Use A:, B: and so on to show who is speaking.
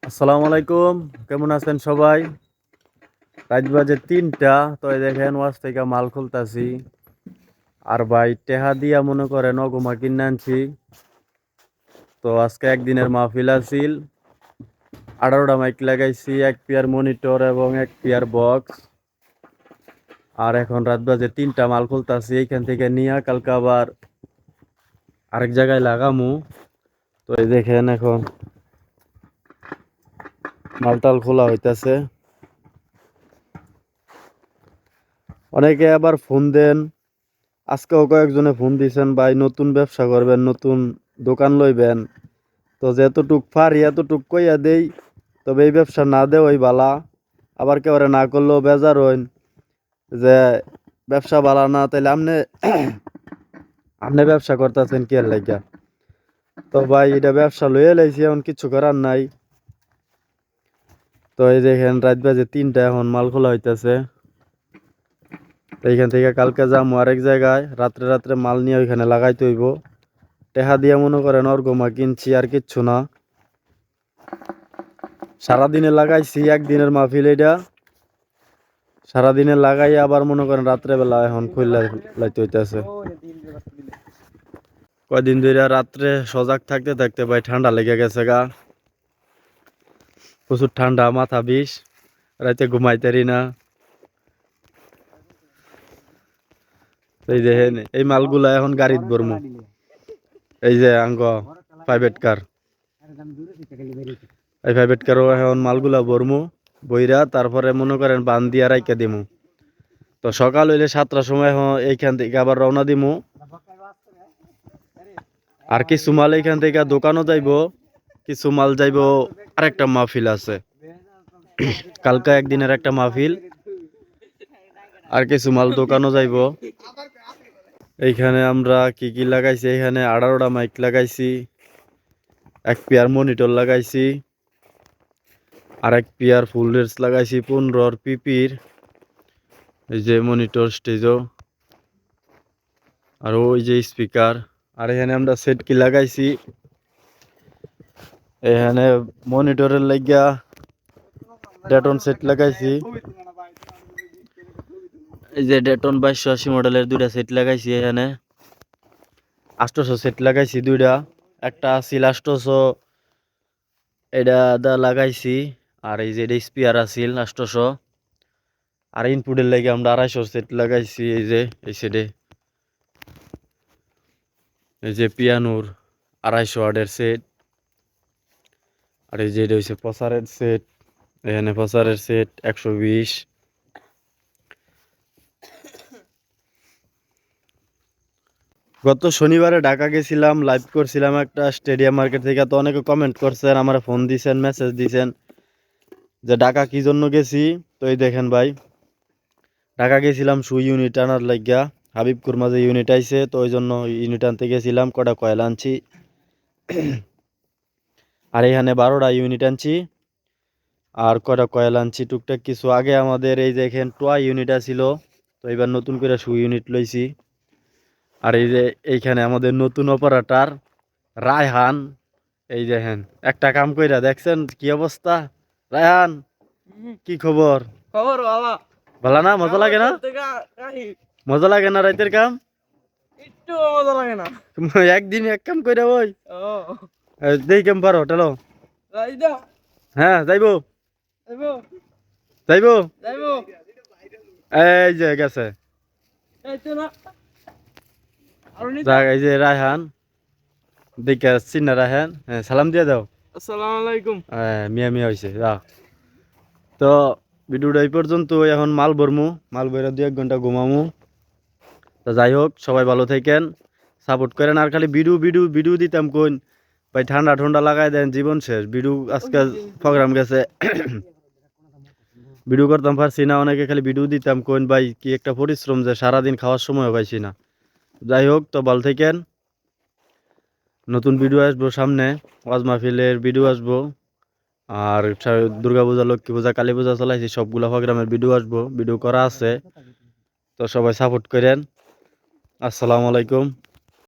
A: আসসালামু আলাইকুম, কেমন আছেন সবাই? রাত বাজে ৩টা। তো এই দেখেন ওয়াজ থেকে মাল খুলতাছি। আর ভাই টেহা দিয়া মনে করেন অগুমা কিনে আনছি। তো আজকে একদিনের মাহফিল আছিল। 18টা মাইক লাগাইছি, এক পেয়ার মনিটর এবং এক পেয়ার বক্স। আর এখন রাত বাজে 3টা, মাল খুলতাছি। এইখান থেকে নিয়ে কালকে আবার আরেক জায়গায় লাগামু। তো এই দেখেন এখন মালটাল খোলা হইতাছে। অনেকে আবার ফোন দেন, আজকেও কয়েকজনে ফোন দিয়েছেন, ভাই নতুন ব্যবসা করবেন, নতুন দোকান লইবেন। তো যেতটুক পারি এতটুক কইয়া দেই, তবে এই ব্যবসা না দেওয়াই বালা। আবার কেবারে না করলেও বেজার হইন যে ব্যবসা বালা না, তাইলে আপনি আপনি ব্যবসা করতেছেন কি আর লাগিয়া। তো ভাই এটা ব্যবসা লইয়া লাইছি, এখন কিছু করার নাই। তো এই দেখেন রাত বাজে 3টা, এখন মাল খোলা হইতেছে। তো এইখান থেকে কালকে যাবো আরেক জায়গায়, রাত্রে রাত্রে মাল নিয়ে ওইখানে লাগাইতে হইব। টেহা দিয়ে মনে করেন অর্গমা কিনছি, আর কিচ্ছু না। সারাদিনে লাগাইছি, একদিনের মাহফিল এটা। সারাদিনে লাগাই আবার মনে করেন রাত্রে বেলা এখন খুললে লাইতে হইতেছে। কয়দিন ধরে রাত্রে সজাগ থাকতে থাকতে ভাই ঠান্ডা লেগে গেছে গা। প্রচুর ঠান্ডা, মাথা বিষ, রাতে ঘুমাইতেরি না। এই যে এই মালগুলা এখন গাড়িত ভরমু। এই যে আঙ্গ প্রাইভেট কার, এই প্রাইভেট কারও এখন মালগুলা ভরমু, বইরা তারপরে মনে করেন বান দিয়া রাইকা দিমু। তো সকাল হইলে 7টার সময় এইখান থেকে আবার রওনা দিমু। আর কিছু মাল এইখান থেকে দোকানও যাইব, কিছু মাল যাইব আরেকটা মাহফিল আছে। কালকা একদিনের একটা মাহফিল, আর কিছু মাল দোকানও যাইব। এইখানে আমরা কি কি লাগাইছি, এখানে 18টা মাইক লাগাইছি, এক পেয়ার মনিটর লাগাইছি, আর এক পেয়ার ফুল রেস লাগাইছি 15 পিপির। এই যে মনিটর স্টেজও, আর ওই যে স্পিকার। আর এখানে আমরা সেট কি লাগাইছি, এখানে মনিটরের লাগিয়া ডেটন সেট লাগাইছি। এই যে ডেটন 2280 মডেলের দুইটা সেট লাগাইছি। এখানে 800 সেট লাগাইছি দুইটা, একটা আছিল 800, এটা দা লাগাইছি। আর এই যে এটা স্পিয়ার আছিল 800। আর ইনপুটের লাগে আমরা 250 সেট লাগাইছি। এই যে এই সেটে, এই যে পিয়ানোর 250 ওয়াটের সেট। আর এই যে এটা হচ্ছে প্রসারের সেট, এখানে প্রসারের সেট 120। গত শনিবারে ঢাকা গেছিলাম, লাইভ করছিলাম একটা স্টেডিয়াম মার্কেট থেকে। তো অনেকে কমেন্ট করছেন, আমার ফোন দিছেন, মেসেজ দিছেন যে ঢাকা কি জন্য গেছি। তো এই দেখেন ভাই, ঢাকা গেছিলাম শু ইউনিট আনার লাগিয়া। হাবিবপুর মাঝে ইউনিট আইছে, তো ওই জন্য ইউনিট আনতে গেছিলাম। কটা কয়েল আনছি, আর এখানে 12টা ইউনিট আনছি, আর কটা কয়েল আনছি টুকটাক কিছু। আগে আমাদের এই দেখেন টোয়া ইউনিট আছিল, তো এবার নতুন করে শু ইউনিট লইছি। আর এই যে এইখানে আমাদের নতুন অপারেটর রায়হান, এই দেখেন একটা কাম কইরা দেখছেন কি অবস্থা। রায়হান, কি খবর?
B: খবর বাবা
A: ভালো না? মজা লাগে না? মজা লাগে না রাইতের কাম?
B: একটু মজা লাগে না।
A: একদিন এক কাম কইরা ওই
B: ও
A: দেই কেম পারো টেলো।
B: রাইদা
A: হ্যাঁ যাইবো,
B: যাইবো
A: যাইবো।
B: যাইবো
A: এই যে গেছে,
B: এই তো না আর নি
A: যাক এই যে রায়হান, দেখে চিন্না রায়হান। হ্যাঁ, সালাম দিয়ে দাও।
B: আসসালামু আলাইকুম।
A: হ্যাঁ, মিয়া মিয়া হয়েছে যাও। তো ভিডিওটা এই পর্যন্ত, এখন মাল ভরমু, মাল ভরে 2-1 ঘন্টা ঘুমামু। তো যাই হোক, সবাই ভালো থাকেন, সাপোর্ট করেন। আর খালি ভিডিও ভিডিও ভিডিও দিতাম কোন ভাই, ঠান্ডা ঠান্ডা লাগাই দেন, জীবন শেষ। ভিডিও আজকে প্রোগ্রাম গেছে, ভিডিও করতাম পারছি না। অনেকে খালি ভিডিও দিতাম কোন ভাই, কি একটা পরিশ্রম যে সারাদিন খাওয়ার সময় পাইছি না। যাই হোক, তো ভালো থাকেন। নতুন ভিডিও আসবো সামনে, ওয়াজ মাহফিলের ভিডিও আসবো। আর দুর্গা পূজা, লক্ষ্মী পূজা, কালী পূজা চলাইছি, সবগুলা প্রোগ্রামের ভিডিও আসবো, ভিডিও করা আছে। তো সবাই সাপোর্ট করেন। আসসালামু আলাইকুম।